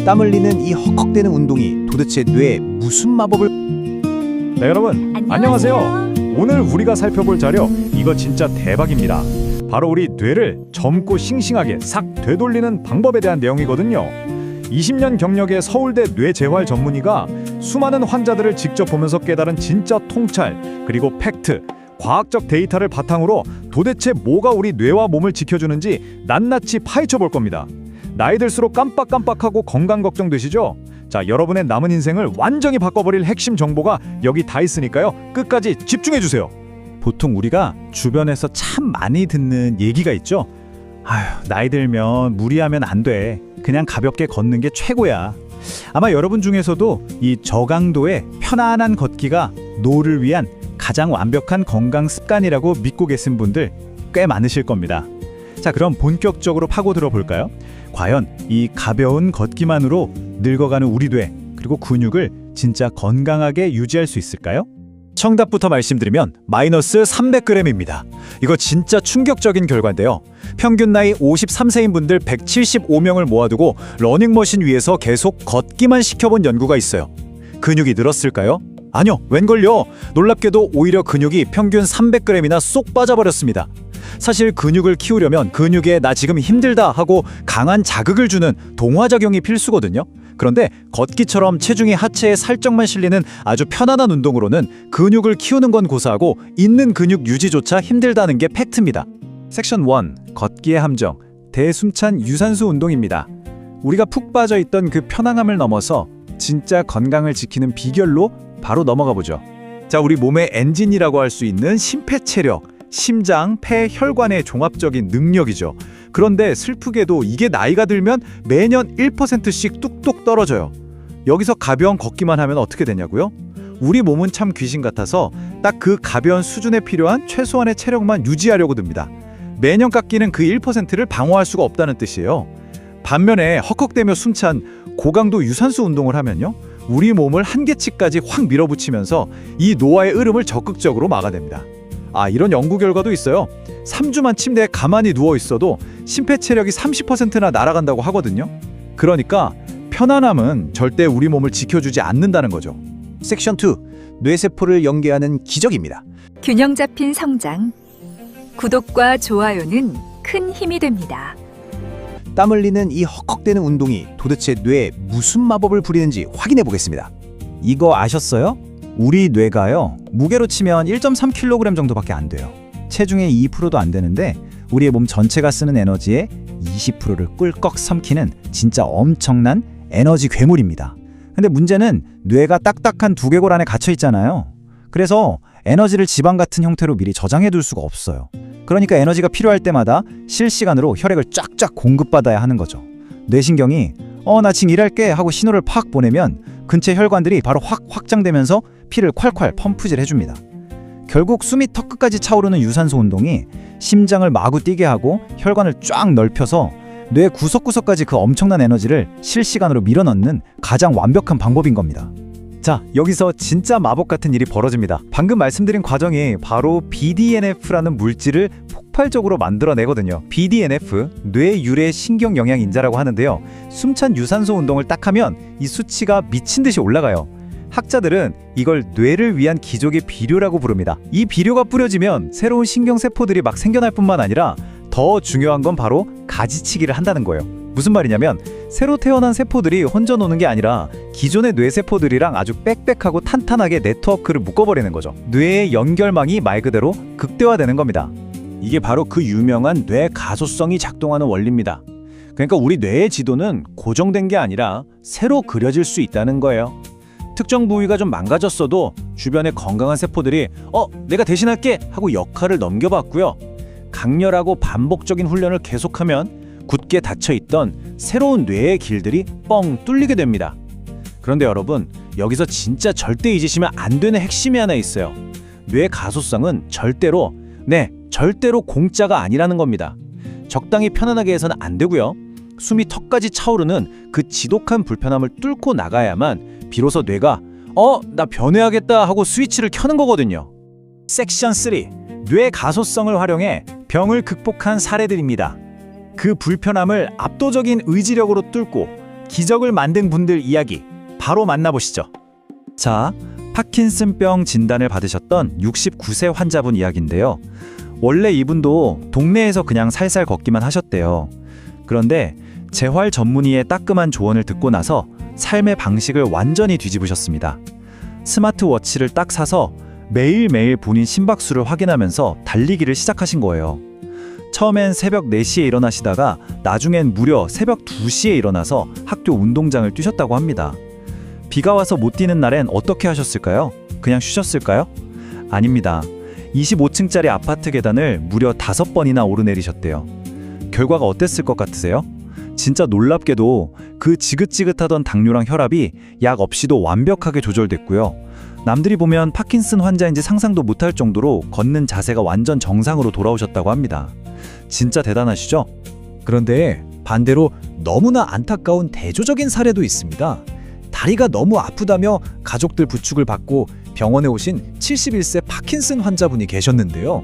땀 흘리는 이 헉헉대는 운동이 도대체 뇌에 무슨 마법을... 네, 여러분 안녕하세요. 오늘 우리가 살펴볼 자료 이거 진짜 대박입니다. 바로 우리 뇌를 젊고 싱싱하게 싹 되돌리는 방법에 대한 내용이거든요. 20년 경력의 서울대 뇌재활 전문의가 수많은 환자들을 직접 보면서 깨달은 진짜 통찰 그리고 팩트, 과학적 데이터를 바탕으로 도대체 뭐가 우리 뇌와 몸을 지켜주는지 낱낱이 파헤쳐 볼 겁니다. 나이 들수록 깜빡깜빡하고 건강 걱정되시죠? 자, 여러분의 남은 인생을 완전히 바꿔버릴 핵심 정보가 여기 다 있으니까요. 끝까지 집중해주세요. 보통 우리가 주변에서 참 많이 듣는 얘기가 있죠. 아휴, 나이 들면 무리하면 안 돼. 그냥 가볍게 걷는 게 최고야. 아마 여러분 중에서도 이 저강도의 편안한 걷기가 노를 위한 가장 완벽한 건강 습관이라고 믿고 계신 분들 꽤 많으실 겁니다. 자, 그럼 본격적으로 파고들어 볼까요? 과연 이 가벼운 걷기만으로 늙어가는 우리 뇌 그리고 근육을 진짜 건강하게 유지할 수 있을까요? 정답부터 말씀드리면 마이너스 300g입니다. 이거 진짜 충격적인 결과인데요. 평균 나이 53세인 분들 175명을 모아두고 러닝머신 위에서 계속 걷기만 시켜본 연구가 있어요. 근육이 늘었을까요? 아니요, 웬걸요. 놀랍게도 오히려 근육이 평균 300g이나 쏙 빠져버렸습니다. 사실 근육을 키우려면 근육에 나 지금 힘들다 하고 강한 자극을 주는 동화작용이 필수거든요. 그런데 걷기처럼 체중이 하체에 살짝만 실리는 아주 편안한 운동으로는 근육을 키우는 건 고사하고 있는 근육 유지조차 힘들다는 게 팩트입니다. 섹션 1. 걷기의 함정. 대숨찬 유산소 운동입니다. 우리가 푹 빠져있던 그 편안함을 넘어서 진짜 건강을 지키는 비결로 바로 넘어가 보죠. 자, 우리 몸의 엔진이라고 할 수 있는 심폐체력. 심장, 폐, 혈관의 종합적인 능력이죠. 그런데 슬프게도 이게 나이가 들면 매년 1%씩 뚝뚝 떨어져요. 여기서 가벼운 걷기만 하면 어떻게 되냐고요? 우리 몸은 참 귀신 같아서 딱 그 가벼운 수준에 필요한 최소한의 체력만 유지하려고 듭니다. 매년 깎이는 그 1%를 방어할 수가 없다는 뜻이에요. 반면에 헉헉대며 숨찬 고강도 유산소 운동을 하면요, 우리 몸을 한계치까지 확 밀어붙이면서 이 노화의 흐름을 적극적으로 막아냅니다. 이런 연구 결과도 있어요. 3주만 침대에 가만히 누워 있어도 심폐체력이 30%나 날아간다고 하거든요. 그러니까 편안함은 절대 우리 몸을 지켜주지 않는다는 거죠. 섹션 2. 뇌세포를 연계하는 기적입니다. 균형 잡힌 성장. 구독과 좋아요는 큰 힘이 됩니다. 땀 흘리는 이 헉헉대는 운동이 도대체 뇌에 무슨 마법을 부리는지 확인해 보겠습니다. 이거 아셨어요? 우리 뇌가요, 무게로 치면 1.3kg 정도밖에 안 돼요. 체중의 2%도 안 되는데 우리의 몸 전체가 쓰는 에너지의 20%를 꿀꺽 삼키는 진짜 엄청난 에너지 괴물입니다. 근데 문제는 뇌가 딱딱한 두개골 안에 갇혀 있잖아요. 그래서 에너지를 지방 같은 형태로 미리 저장해 둘 수가 없어요. 그러니까 에너지가 필요할 때마다 실시간으로 혈액을 쫙쫙 공급받아야 하는 거죠. 뇌신경이 나 지금 일할게 하고 신호를 팍 보내면 근처 혈관들이 바로 확 확장되면서 피를 콸콸 펌프질 해줍니다. 결국 숨이 턱끝까지 차오르는 유산소 운동이 심장을 마구 뛰게 하고 혈관을 쫙 넓혀서 뇌 구석구석까지 그 엄청난 에너지를 실시간으로 밀어넣는 가장 완벽한 방법인 겁니다. 자, 여기서 진짜 마법 같은 일이 벌어집니다. 방금 말씀드린 과정이 바로 BDNF라는 물질을 폭발적으로 만들어내거든요. BDNF, 뇌 유래 신경 영양 인자라고 하는데요. 숨찬 유산소 운동을 딱 하면 이 수치가 미친 듯이 올라가요. 학자들은 이걸 뇌를 위한 기적의 비료라고 부릅니다. 이 비료가 뿌려지면 새로운 신경세포들이 막 생겨날 뿐만 아니라 더 중요한 건 바로 가지치기를 한다는 거예요. 무슨 말이냐면 새로 태어난 세포들이 혼자 노는 게 아니라 기존의 뇌세포들이랑 아주 빽빽하고 탄탄하게 네트워크를 묶어버리는 거죠. 뇌의 연결망이 말 그대로 극대화되는 겁니다. 이게 바로 그 유명한 뇌 가소성이 작동하는 원리입니다. 그러니까 우리 뇌의 지도는 고정된 게 아니라 새로 그려질 수 있다는 거예요. 특정 부위가 좀 망가졌어도 주변의 건강한 세포들이 내가 대신할게 하고 역할을 넘겨받고요. 강렬하고 반복적인 훈련을 계속하면 굳게 닫혀있던 새로운 뇌의 길들이 뻥 뚫리게 됩니다. 그런데 여러분, 여기서 진짜 절대 잊으시면 안 되는 핵심이 하나 있어요. 뇌 가소성은 절대로 공짜가 아니라는 겁니다. 적당히 편안하게 해서는 안 되고요. 숨이 턱까지 차오르는 그 지독한 불편함을 뚫고 나가야만 비로소 뇌가 나 변해야겠다 하고 스위치를 켜는 거거든요. 섹션 3. 뇌 가소성을 활용해 병을 극복한 사례들입니다. 그 불편함을 압도적인 의지력으로 뚫고 기적을 만든 분들 이야기 바로 만나보시죠. 자, 파킨슨병 진단을 받으셨던 69세 환자분 이야기인데요. 원래 이분도 동네에서 그냥 살살 걷기만 하셨대요. 그런데 재활 전문의의 따끔한 조언을 듣고 나서 삶의 방식을 완전히 뒤집으셨습니다. 스마트워치를 딱 사서 매일매일 본인 심박수를 확인하면서 달리기를 시작하신 거예요. 처음엔 새벽 4시에 일어나시다가 나중엔 무려 새벽 2시에 일어나서 학교 운동장을 뛰셨다고 합니다. 비가 와서 못 뛰는 날엔 어떻게 하셨을까요? 그냥 쉬셨을까요? 아닙니다. 25층짜리 아파트 계단을 무려 5번이나 오르내리셨대요. 결과가 어땠을 것 같으세요? 진짜 놀랍게도 그 지긋지긋하던 당뇨랑 혈압이 약 없이도 완벽하게 조절됐고요. 남들이 보면 파킨슨 환자인지 상상도 못할 정도로 걷는 자세가 완전 정상으로 돌아오셨다고 합니다. 진짜 대단하시죠? 그런데 반대로 너무나 안타까운 대조적인 사례도 있습니다. 다리가 너무 아프다며 가족들 부축을 받고 병원에 오신 71세 파킨슨 환자분이 계셨는데요.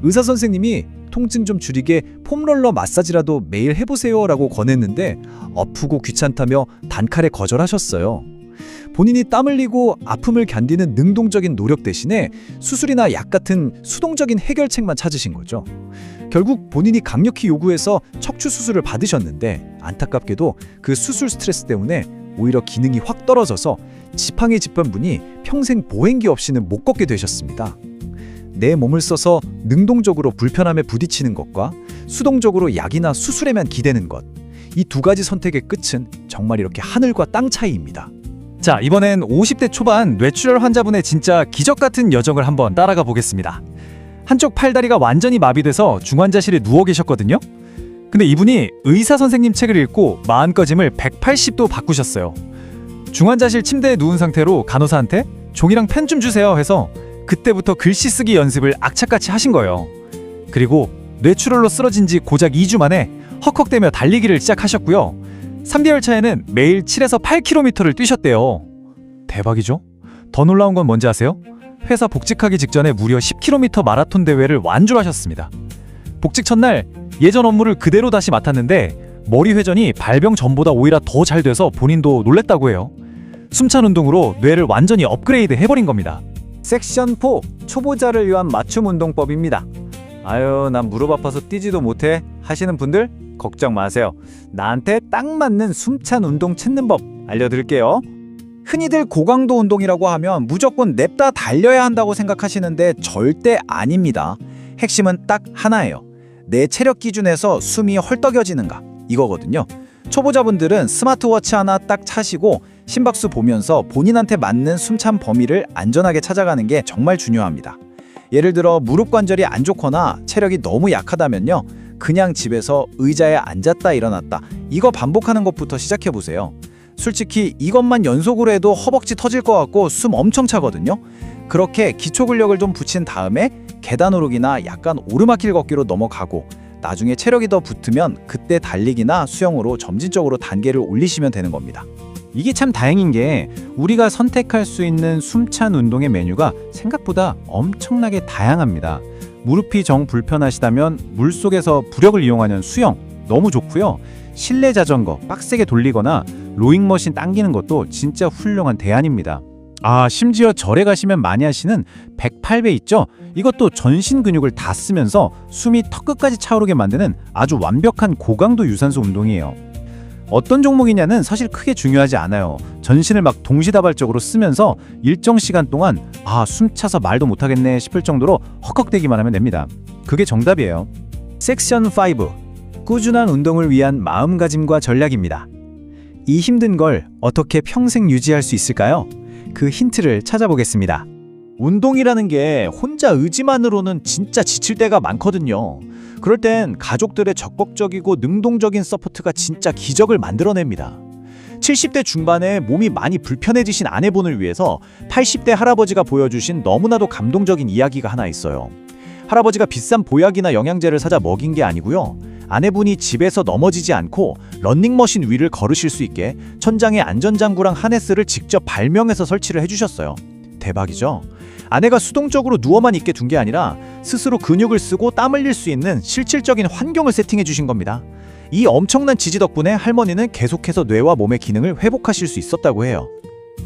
의사 선생님이 통증 좀 줄이게 폼롤러 마사지라도 매일 해보세요라고 권했는데 아프고 귀찮다며 단칼에 거절하셨어요. 본인이 땀 흘리고 아픔을 견디는 능동적인 노력 대신에 수술이나 약 같은 수동적인 해결책만 찾으신 거죠. 결국 본인이 강력히 요구해서 척추 수술을 받으셨는데 안타깝게도 그 수술 스트레스 때문에 오히려 기능이 확 떨어져서 지팡이 짚은 분이 평생 보행기 없이는 못 걷게 되셨습니다. 내 몸을 써서 능동적으로 불편함에 부딪히는 것과 수동적으로 약이나 수술에만 기대는 것, 이 두 가지 선택의 끝은 정말 이렇게 하늘과 땅 차이입니다. 자, 이번엔 50대 초반 뇌출혈 환자분의 진짜 기적 같은 여정을 한번 따라가 보겠습니다. 한쪽 팔다리가 완전히 마비돼서 중환자실에 누워 계셨거든요. 근데 이분이 의사 선생님 책을 읽고 마음가짐을 180도 바꾸셨어요. 중환자실 침대에 누운 상태로 간호사한테 종이랑 펜 좀 주세요 해서 그때부터 글씨 쓰기 연습을 악착같이 하신 거예요. 그리고 뇌출혈로 쓰러진 지 고작 2주 만에 헉헉대며 달리기를 시작하셨고요. 3개월 차에는 매일 7에서 8km를 뛰셨대요. 대박이죠? 더 놀라운 건 뭔지 아세요? 회사 복직하기 직전에 무려 10km 마라톤 대회를 완주하셨습니다. 복직 첫날 예전 업무를 그대로 다시 맡았는데 머리 회전이 발병 전보다 오히려 더 잘 돼서 본인도 놀랬다고 해요. 숨찬 운동으로 뇌를 완전히 업그레이드 해버린 겁니다. 섹션 4 초보자를 위한 맞춤 운동법입니다. 아유, 난 무릎 아파서 뛰지도 못해 하시는 분들 걱정 마세요. 나한테 딱 맞는 숨찬 운동 찾는 법 알려드릴게요. 흔히들 고강도 운동이라고 하면 무조건 냅다 달려야 한다고 생각하시는데 절대 아닙니다. 핵심은 딱 하나예요. 내 체력 기준에서 숨이 헐떡여지는가 이거거든요. 초보자분들은 스마트워치 하나 딱 차시고 심박수 보면서 본인한테 맞는 숨찬 범위를 안전하게 찾아가는 게 정말 중요합니다. 예를 들어 무릎 관절이 안 좋거나 체력이 너무 약하다면요, 그냥 집에서 의자에 앉았다 일어났다 이거 반복하는 것부터 시작해보세요. 솔직히 이것만 연속으로 해도 허벅지 터질 것 같고 숨 엄청 차거든요. 그렇게 기초 근력을 좀 붙인 다음에 계단 오르기나 약간 오르막길 걷기로 넘어가고 나중에 체력이 더 붙으면 그때 달리기나 수영으로 점진적으로 단계를 올리시면 되는 겁니다. 이게 참 다행인 게 우리가 선택할 수 있는 숨찬 운동의 메뉴가 생각보다 엄청나게 다양합니다. 무릎이 정 불편하시다면 물속에서 부력을 이용하는 수영 너무 좋고요. 실내 자전거 빡세게 돌리거나 로잉머신 당기는 것도 진짜 훌륭한 대안입니다. 아, 심지어 절에 가시면 많이 하시는 108배 있죠? 이것도 전신 근육을 다 쓰면서 숨이 턱끝까지 차오르게 만드는 아주 완벽한 고강도 유산소 운동이에요. 어떤 종목이냐는 사실 크게 중요하지 않아요. 전신을 막 동시다발적으로 쓰면서 일정 시간 동안 숨 차서 말도 못하겠네 싶을 정도로 헉헉대기만 하면 됩니다. 그게 정답이에요. 섹션 5 꾸준한 운동을 위한 마음가짐과 전략입니다. 이 힘든 걸 어떻게 평생 유지할 수 있을까요? 그 힌트를 찾아보겠습니다. 운동이라는 게 혼자 의지만으로는 진짜 지칠 때가 많거든요. 그럴 땐 가족들의 적극적이고 능동적인 서포트가 진짜 기적을 만들어냅니다. 70대 중반에 몸이 많이 불편해지신 아내분을 위해서 80대 할아버지가 보여주신 너무나도 감동적인 이야기가 하나 있어요. 할아버지가 비싼 보약이나 영양제를 사자 먹인 게 아니고요. 아내분이 집에서 넘어지지 않고 런닝머신 위를 걸으실 수 있게 천장에 안전장구랑 하네스를 직접 발명해서 설치를 해주셨어요. 대박이죠? 아내가 수동적으로 누워만 있게 둔 게 아니라 스스로 근육을 쓰고 땀 흘릴 수 있는 실질적인 환경을 세팅해 주신 겁니다. 이 엄청난 지지 덕분에 할머니는 계속해서 뇌와 몸의 기능을 회복하실 수 있었다고 해요.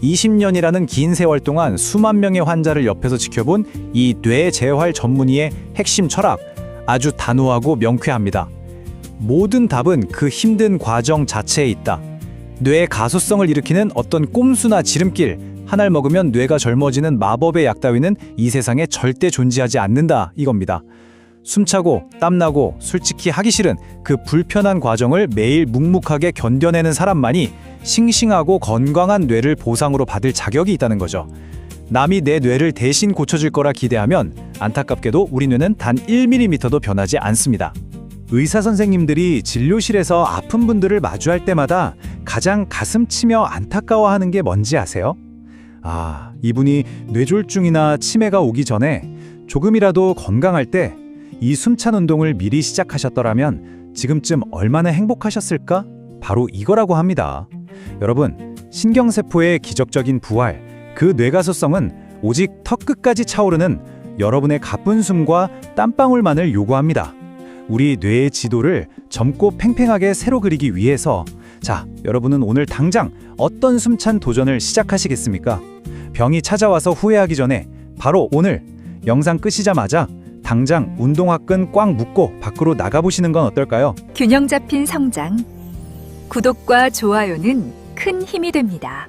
20년이라는 긴 세월 동안 수만 명의 환자를 옆에서 지켜본 이 뇌 재활 전문의의 핵심 철학, 아주 단호하고 명쾌합니다. 모든 답은 그 힘든 과정 자체에 있다. 뇌의 가소성을 일으키는 어떤 꼼수나 지름길, 하나를 먹으면 뇌가 젊어지는 마법의 약 따위는 이 세상에 절대 존재하지 않는다, 이겁니다. 숨차고 땀나고 솔직히 하기 싫은 그 불편한 과정을 매일 묵묵하게 견뎌내는 사람만이 싱싱하고 건강한 뇌를 보상으로 받을 자격이 있다는 거죠. 남이 내 뇌를 대신 고쳐줄 거라 기대하면 안타깝게도 우리 뇌는 단 1mm도 변하지 않습니다. 의사 선생님들이 진료실에서 아픈 분들을 마주할 때마다 가장 가슴 치며 안타까워하는 게 뭔지 아세요? 아, 이분이 뇌졸중이나 치매가 오기 전에 조금이라도 건강할 때 이 숨찬 운동을 미리 시작하셨더라면 지금쯤 얼마나 행복하셨을까? 바로 이거라고 합니다. 여러분, 신경세포의 기적적인 부활, 그 뇌가소성은 오직 턱 끝까지 차오르는 여러분의 가쁜 숨과 땀방울만을 요구합니다. 우리 뇌의 지도를 젊고 팽팽하게 새로 그리기 위해서 자, 여러분은 오늘 당장 어떤 숨찬 도전을 시작하시겠습니까? 병이 찾아와서 후회하기 전에 바로 오늘 영상 끄시자마자 당장 운동화끈 꽉 묶고 밖으로 나가보시는 건 어떨까요? 균형 잡힌 성장. 구독과 좋아요는 큰 힘이 됩니다.